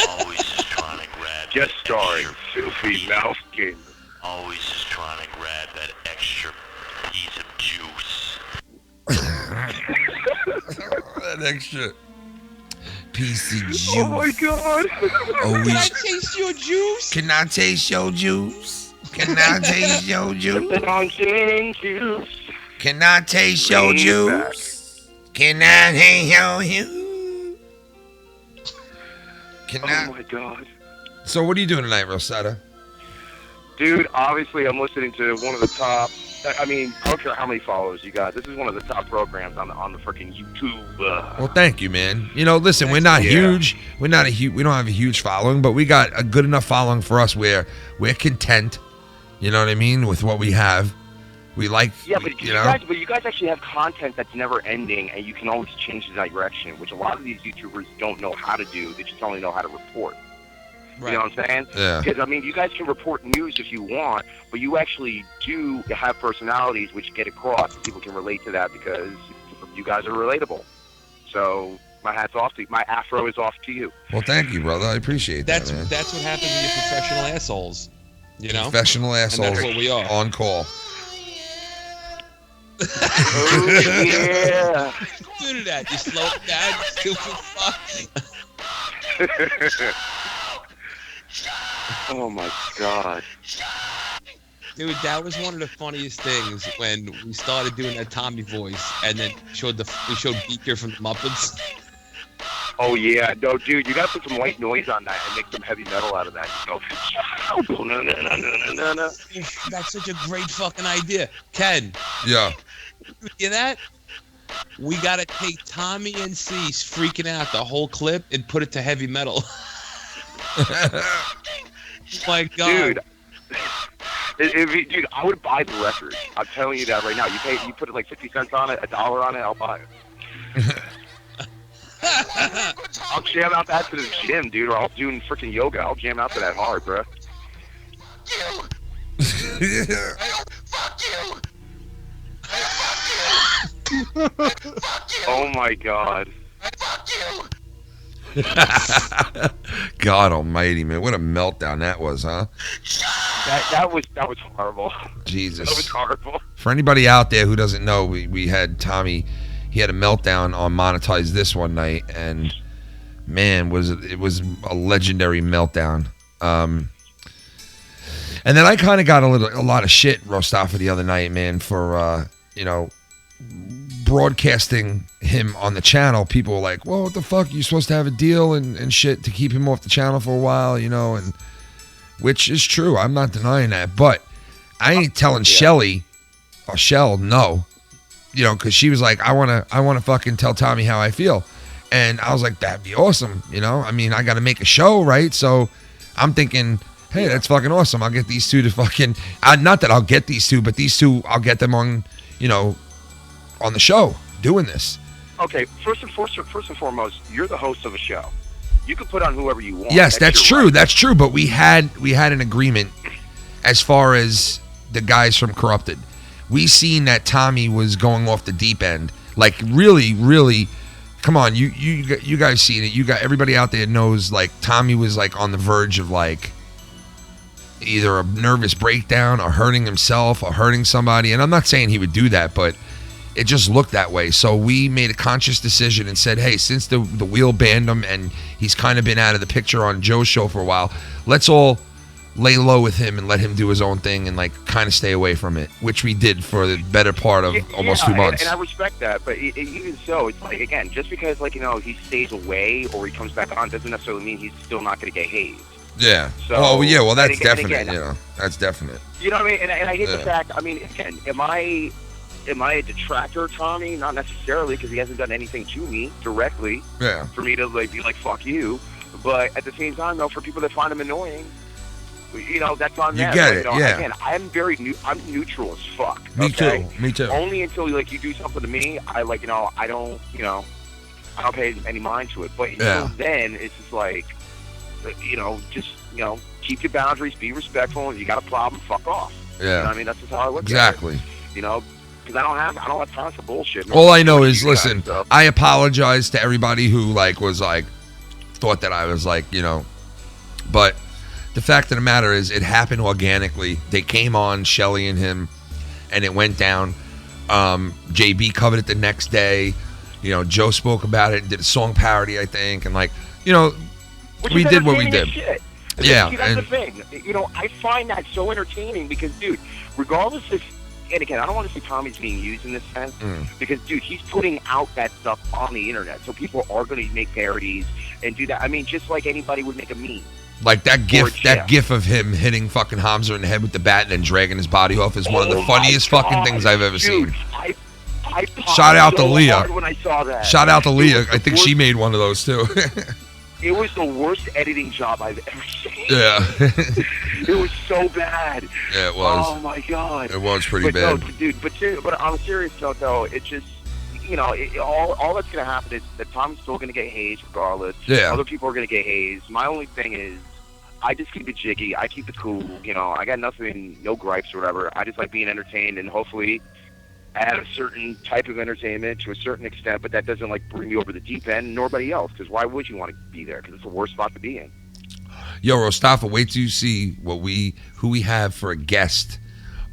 Always just trying to grab. Just starring Filthy Mouthkin. Always just trying to grab that extra piece of juice. that extra piece of juice. Oh my god. Always. Can I taste your juice? Can I taste your juice? Can I taste your juice? Can I taste your juice? Can I taste your juice? Oh my god. So what are you doing tonight, Rosetta? Dude, obviously I'm listening to one of the top, I mean, I don't care how many followers you got. This is one of the top programs on the freaking YouTube. Well, thank you, man. Listen, we're not huge. We don't have a huge following, but we got a good enough following for us where we're content. You know what I mean? With what we have. We like, but you guys actually have content that's never ending, and you can always change the direction, which a lot of these YouTubers don't know how to do. They just only know how to report. Right. You know what I'm saying? Yeah. Because, I mean, you guys can report news if you want, but you actually do have personalities which get across. People can relate to that because you guys are relatable. So my hat's off to you. My afro is off to you. Well, thank you, brother. I appreciate that, man. That's what happens when you're professional assholes. Professional assholes. And that's what we are. On call. Oh, yeah. Do that. You slow it down, you stupid fuck. Oh my god. Dude, that was one of the funniest things when we started doing that Tommy voice and then we showed Beaker from the Muppets. Oh yeah, no dude, you gotta put some white noise on that and make some heavy metal out of that. That's such a great fucking idea. Ken. Yeah. You hear that? We gotta take Tommy and Cease freaking out the whole clip and put it to heavy metal. My God, dude, I would buy the record. I'm telling you that right now. You put it like 50 cents on it, $1 on it, I'll buy it. I'll jam out that to the gym, dude, or I'll do freaking yoga. I'll jam out to that hard, bro. Fuck you! Oh my god. God almighty, man. What a meltdown that was, huh? That was horrible. Jesus. That was horrible. For anybody out there who doesn't know, we had Tommy, he had a meltdown on Monetize This one night, and man, it was a legendary meltdown. And then I kind of got a lot of shit, Rostafa, the other night, man, for broadcasting him on the channel. People were like, well, what the fuck, you're supposed to have a deal and shit to keep him off the channel for a while, and which is true. I'm not denying that, but I ain't telling Shelly or Shell no, because she was like, I want to fucking tell Tommy how I feel. And I was like, that'd be awesome. I mean, I got to make a show, right? So I'm thinking, hey, that's fucking awesome. I'll get these two to fucking, not that I'll get these two, but these two, I'll get them on, on the show doing this. Okay, first and foremost, you're the host of a show. You can put on whoever you want. Yes, that's true. Right. That's true. But we had an agreement as far as the guys from Corrupted. We seen that Tommy was going off the deep end. Like really, really. Come on, you guys seen it. You got everybody out there knows. Like Tommy was like on the verge of like either a nervous breakdown or hurting himself or hurting somebody. And I'm not saying he would do that, but it just looked that way. So we made a conscious decision and said, hey, since the wheel banned him and he's kind of been out of the picture on Joe's show for a while, let's all lay low with him and let him do his own thing and like kind of stay away from it, which we did for the better part of almost 2 months. And I respect that, but even so, it's like, again, just because like he stays away or he comes back on doesn't necessarily mean he's still not going to get hazed. Yeah. So, well, that's definite. Again, that's definite. You know what I mean? And I hate the fact. I mean, again, am I a detractor, Tommy? Not necessarily, because he hasn't done anything to me directly. Yeah. For me to like be like fuck you, but at the same time, though, for people that find him annoying, that's on them. You get it, yeah. Again, I'm neutral as fuck. Me okay? too. Me too. Only until you do something to me, I don't pay any mind to it. But then it's just like, keep your boundaries, be respectful, and you got a problem, fuck off. Yeah. You know what I mean? That's just how I look exactly. at it. Because I don't have time for bullshit. All I know is, listen, I apologize to everybody who was thought that I was but the fact of the matter is it happened organically. They came on, Shelly and him, and it went down. JB covered it the next day. Joe spoke about it and did a song parody, I think, and we did what we did. Shit. Yeah. See, that's the thing. I find that so entertaining because, dude, regardless if, and again, I don't want to say Tommy's being used in this sense because, dude, he's putting out that stuff on the internet. So people are going to make parodies and do that. I mean, just like anybody would make a meme. Like that gif of him hitting fucking Hamza in the head with the bat and then dragging his body off is one of the funniest fucking things I've ever seen. I Shout out to Leah. When I saw that. Shout out to Leah. I think she made one of those too. It was the worst editing job I've ever seen. Yeah. It was so bad. Yeah, it was. Oh my god. It was pretty bad. No, dude, but on a serious note though, it's just all that's gonna happen is that Tom's still gonna get hazed regardless. Yeah. Other people are gonna get hazed. My only thing is I just keep it jiggy. I keep it cool. I got nothing, no gripes or whatever. I just like being entertained and hopefully add a certain type of entertainment to a certain extent, but that doesn't bring me over the deep end, nobody else, because why would you want to be there? Because it's the worst spot to be in. Yo, Rostafa, wait till you see who we have for a guest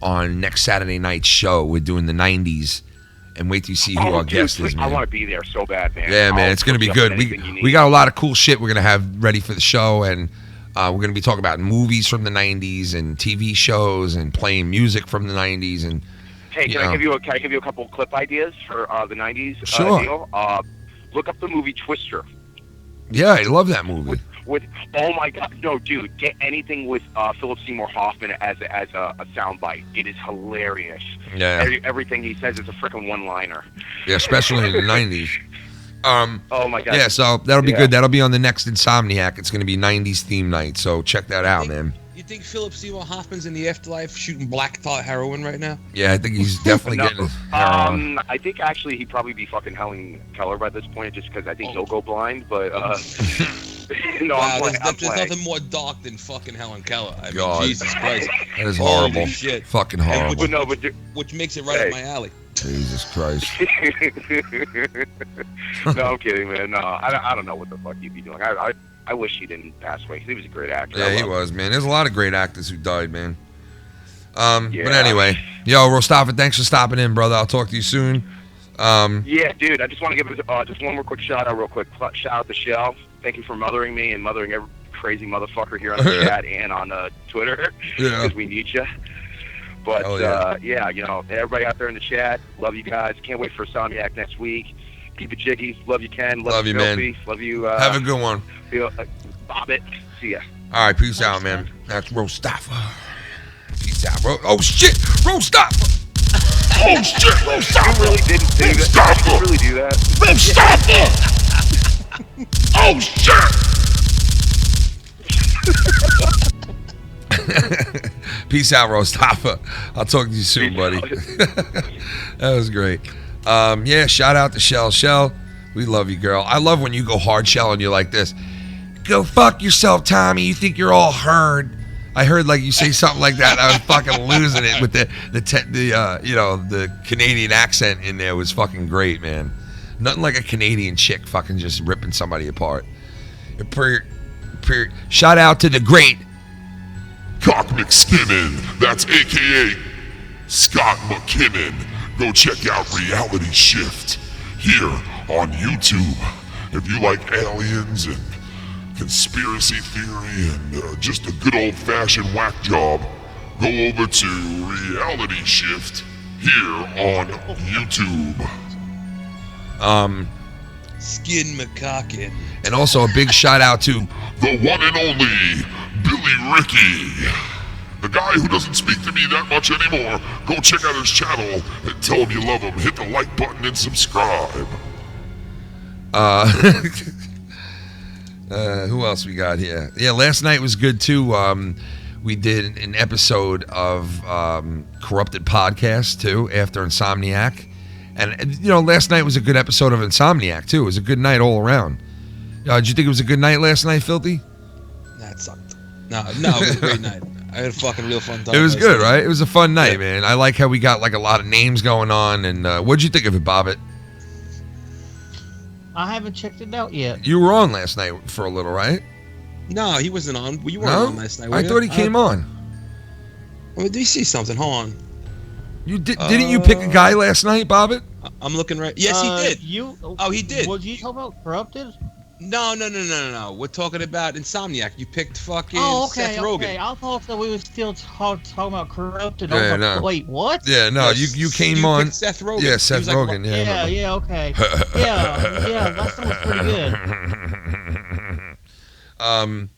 on next Saturday night's show. We're doing the 90s, and wait till you see who our guest is, man. I want to be there so bad, man. Yeah, man, it's going to be good. We got a lot of cool shit we're going to have ready for the show, and we're going to be talking about movies from the 90s and TV shows and playing music from the 90s and hey, can I give you a couple of clip ideas for the 90s sure. deal? Look up the movie Twister. Yeah, I love that movie. With oh my god, no, dude, get anything with Philip Seymour Hoffman as a soundbite. It is hilarious. Yeah. Everything he says is a freaking one-liner. Yeah, especially in the 90s. Oh my god. Yeah, so that'll be good. That'll be on the next Insomniac. It's going to be 90s theme night, so check that out, man. You think Philip Seymour Hoffman's in the afterlife shooting black tar heroin right now? Yeah, I think he's definitely getting heroin. I think actually he'd probably be fucking Helen Keller by this point, just because I think he'll go blind. But no, wow, I'm there's nothing more dark than fucking Helen Keller. I mean, God. Jesus Christ. That is horrible. Holy shit. Fucking horrible. Which makes it right up my alley. Jesus Christ. No, I'm kidding, man. No, I don't know what the fuck he'd be doing. I wish he didn't pass away, because he was a great actor. Yeah, he was, man. There's a lot of great actors who died, man. But anyway, yo, Rostafa, thanks for stopping in, brother. I'll talk to you soon. Yeah, dude, I just want to give just one more quick shout out, real quick. Shout out to Shell. Thank you for mothering me and mothering every crazy motherfucker here on the chat and on Twitter, because we need you. But yeah, you know, everybody out there in the chat, love you guys. Can't wait for Insomniac next week. Keep it jiggy. Love you, Ken. Love you, man. Love you. Have a good one. Bobbitt. See ya. All right, peace out, man. That's Rostafa. Peace out, bro. Oh shit, Rostafa. Oh shit, Rostafa. You really didn't do that. Did you really do that? Rostafa. Oh shit. Peace out, Rostafa. I'll talk to you soon, buddy. That was great. Yeah, shout out to Shell. Shell, we love you, girl. I love when you go hard shell and you're like this. Go fuck yourself, Tommy. You think you're all heard. I heard like you say something like that. I was fucking losing it with the Canadian accent in there was fucking great, man. Nothing like a Canadian chick fucking just ripping somebody apart. Shout out to the great Cock McSkinnon. That's AKA Scott McKinnon. Go check out Reality Shift here on YouTube. If you like aliens and conspiracy theory and just a good old-fashioned whack job, go over to Reality Shift here on YouTube. Skin McCocken. And also a big shout out to the one and only Billy Ricky. The guy who doesn't speak to me that much anymore. Go check out his channel and tell him you love him. Hit the like button and subscribe. Who else we got here? Yeah, last night was good too. We did an episode of Corrupted Podcast too after Insomniac. And you know, last night was a good episode of Insomniac too. It was a good night all around. Did you think it was a good night last night, Filthy? That sucked. No, it was a great night. I had a fucking real fun time. It was good, right? It was a fun night, man. I like how we got like a lot of names going on. And what'd you think of it, Bobbitt? I haven't checked it out yet. You were on last night for a little, right? No, he wasn't on. You weren't on last night. I thought he came on. Well, do you see something? Hold on. You didn't you pick a guy last night, Bobbitt? I'm looking right. Yes, he did. He did. Was you talking about Corrupted? No. We're talking about Insomniac. You picked fucking Seth Rogen. Okay. I thought that we were still talking about Corrupted. Yeah, no. Wait, what? Yeah, no. You came on. Picked Seth Rogen. Yeah, Seth Rogen. Yeah, okay. yeah, that sounds pretty good.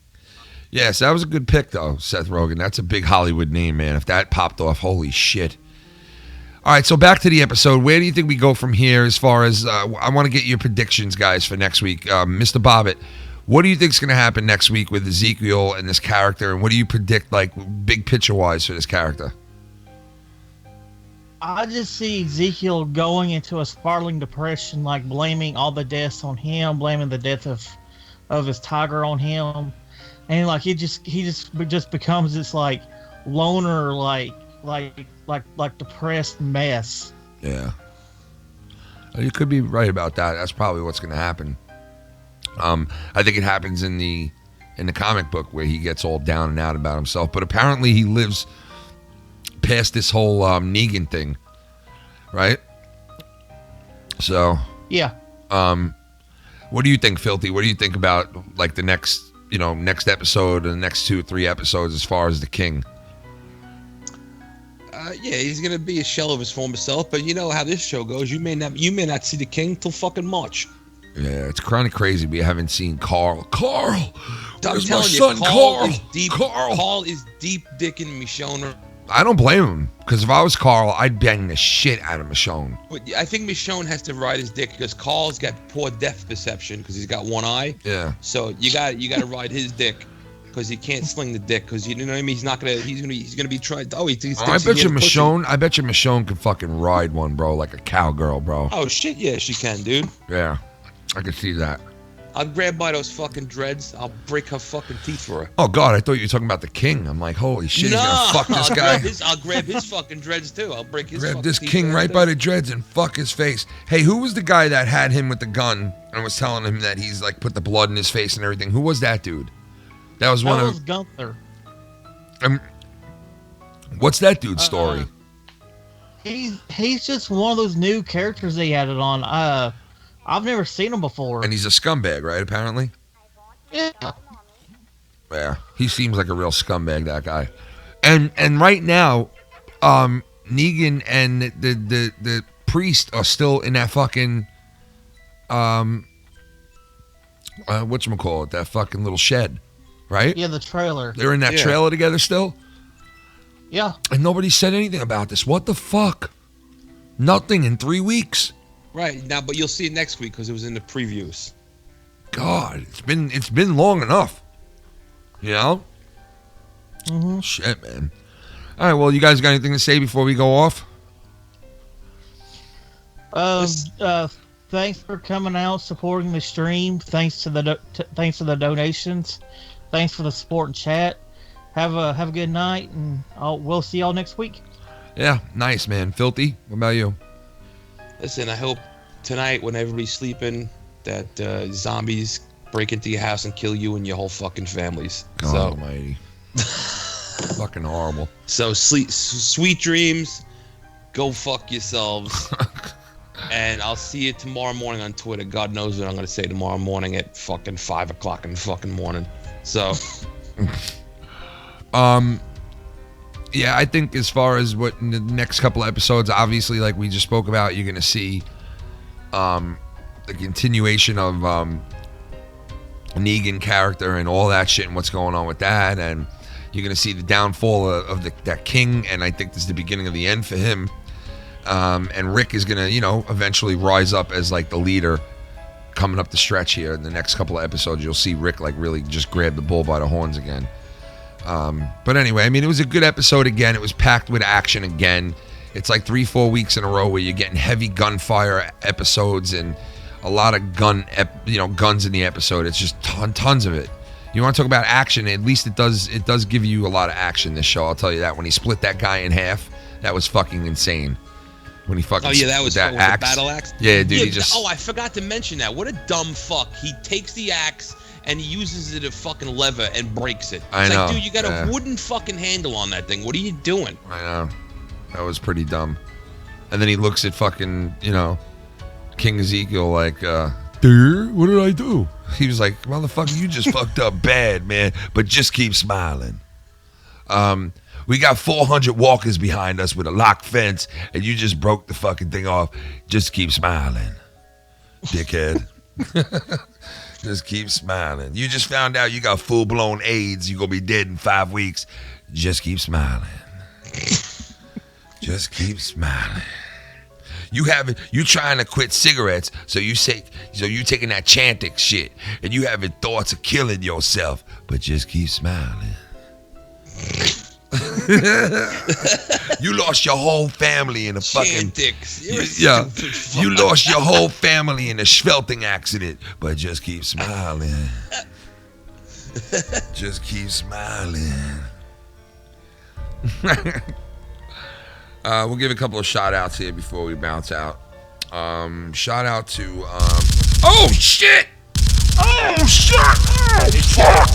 Yes, that was a good pick though, Seth Rogen. That's a big Hollywood name, man. If that popped off, holy shit. All right, so back to the episode. Where do you think we go from here as far as I want to get your predictions, guys, for next week. Mr. Bobbitt, what do you think is going to happen next week with Ezekiel and this character, and what do you predict, like, big picture-wise for this character? I just see Ezekiel going into a spiraling depression, like blaming all the deaths on him, blaming the death of his tiger on him, and like he just becomes this like loner, like depressed mess. Yeah, you could be right about that. That's probably what's going to happen. I think it happens in the comic book where he gets all down and out about himself, but apparently he lives past this whole Negan thing, right? So yeah. What do you think, Filthy? What do you think about like the next episode and the next 2 or 3 episodes as far as the King? Yeah, he's gonna be a shell of his former self, but you know how this show goes. You may not see the King till fucking March. Yeah, it's kind of crazy. We haven't seen Carl. Where's my son, Carl is deep dicking Michonne. I don't blame him, because if I was Carl, I'd bang the shit out of Michonne. But I think Michonne has to ride his dick because Carl's got poor depth perception because he's got one eye. Yeah. So you got to ride his dick. because he can't sling the dick. Because you know what I mean. He's gonna be trying. Oh, he thinks I bet he you has pussy. Michonne can fucking ride one, bro, like a cowgirl, bro. Oh shit, yeah, she can, dude. Yeah, I can see that. I'll grab by those fucking dreads. I'll break her fucking teeth for her. Oh God, I thought you were talking about the king. I'm like, holy shit, he's gonna fuck this guy. I'll grab his fucking dreads too. I'll break his. Grab this teeth king right by the dreads and fuck his face. Hey, who was the guy that had him with the gun and was telling him that he's like put the blood in his face and everything? Who was that dude? That was one of. Gunther. What's that dude's story? He's just one of those new characters they added on. I've never seen him before. And he's a scumbag, right? Apparently. Yeah. Yeah, he seems like a real scumbag, that guy. And right now, Negan and the priest are still in that fucking whatchamacallit, that fucking little shed, right? Yeah, the trailer. They're in that trailer together still? Yeah. And nobody said anything about this. What the fuck? Nothing in 3 weeks. Right now, but you'll see it next week because it was in the previews. God, it's been long enough. You know? Mm-hmm. Shit, man. All right, well, you guys got anything to say before we go off? Thanks for coming out, supporting the stream. Thanks to the donations. Thanks for the support and chat. Have a good night, and we'll see y'all next week. Yeah, nice, man. Filthy, what about you? Listen, I hope tonight when everybody's sleeping that zombies break into your house and kill you and your whole fucking families. God almighty. Fucking horrible. So sweet dreams. Go fuck yourselves. And I'll see you tomorrow morning on Twitter. God knows what I'm going to say tomorrow morning at fucking 5 o'clock in the fucking morning. So... Yeah, I think as far as what in the next couple of episodes, obviously, like we just spoke about, you're going to see the continuation of Negan character and all that shit and what's going on with that. And you're going to see the downfall of that king. And I think this is the beginning of the end for him. And Rick is going to, eventually rise up as like the leader coming up the stretch here. In the next couple of episodes, you'll see Rick like really just grab the bull by the horns again. But anyway, I mean, it was a good episode again. It was packed with action again. It's like 3-4 weeks in a row where you're getting heavy gunfire episodes and a lot of guns in the episode. It's just tons of it. You want to talk about action? At least it does give you a lot of action, this show. I'll tell you that. When he split that guy in half, that was fucking insane. When he fucking that was that axe. The battle axe. Yeah, dude. I forgot to mention that. What a dumb fuck. He takes the axe and he uses it as a fucking lever and breaks it. It's like, dude, you got a wooden fucking handle on that thing. What are you doing? I know. That was pretty dumb. And then he looks at fucking, King Ezekiel like, dude, what did I do? He was like, motherfucker, you just fucked up bad, man. But just keep smiling. We got 400 walkers behind us with a locked fence, and you just broke the fucking thing off. Just keep smiling, dickhead. Just keep smiling. You just found out you got full-blown AIDS. You're going to be dead in 5 weeks. Just keep smiling. Just keep smiling. You trying to quit cigarettes, so you taking that Chantix shit, and you having thoughts of killing yourself, but just keep smiling. You lost your whole family in a fucking Chantix. You lost your whole family in a Schvelting accident, but just keep smiling. Just keep smiling. We'll give a couple of shout outs here before we bounce out. Shout out to oh shit! Oh shit! Oh fuck!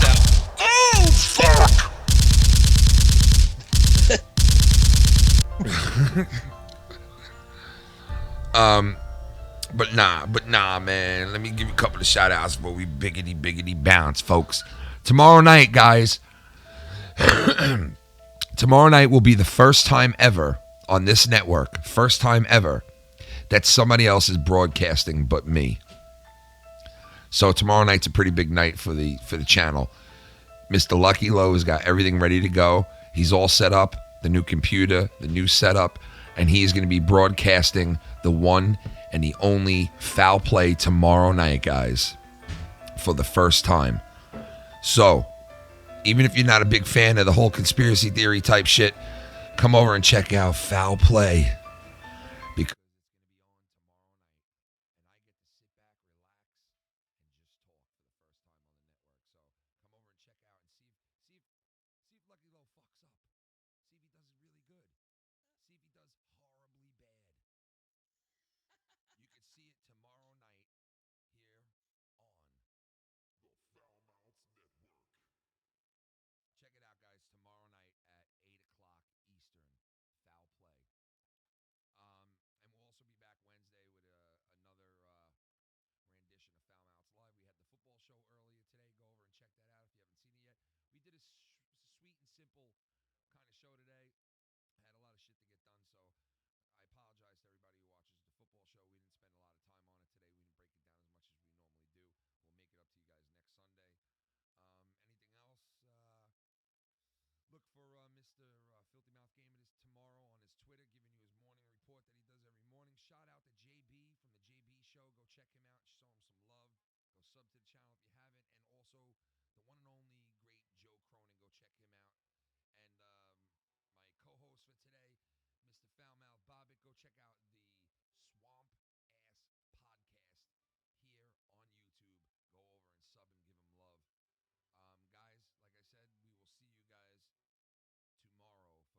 Oh fuck! But nah, man. Let me give you a couple of shout outs before we biggity bounce, folks. Tomorrow night, guys. Tomorrow night will be the first time ever on this network, first time ever, that somebody else is broadcasting but me. So tomorrow night's a pretty big night for the channel. Mr. Lucky Lowe's got everything ready to go. He's all set up, the new computer, the new setup, and he's going to be broadcasting the one and the only Foul Play tomorrow night, guys, for the first time. So even if you're not a big fan of the whole conspiracy theory type shit, come over and check out Foul Play. Because Foulmouth Bobbitt, go check out the swampasspodcast here on YouTube. Go over and sub and give him love. Guys, like I said, we will see you guys tomorrow for Foul Play and Wednesday for Foulmouth's Live. Guys, thank you so much for hanging out with us tonight. We'll see you guys very soon. Shout out to all the Patreon family members. I put a small little video up there tonight. Go check that out if you haven't seen it yet. And we'll talk to you guys soon. Everybody, peace out. I love you, motherfuckers. God bless and good night from the Foulmouths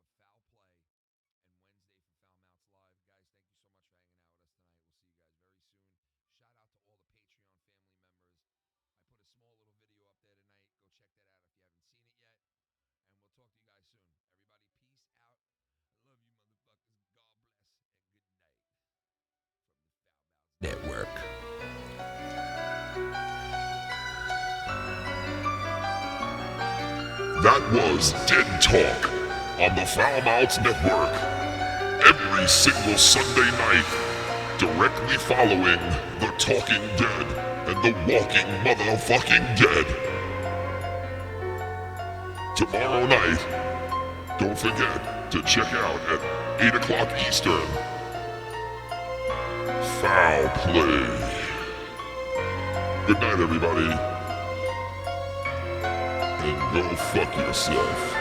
Network. That was Dead Talk on the Foulmouth Network. Every single Sunday night, directly following The Talking Dead and The Walking Motherfucking Dead. Tomorrow night, don't forget to check out at 8 o'clock Eastern. Foul Play. Good night, everybody. And go fuck yourself.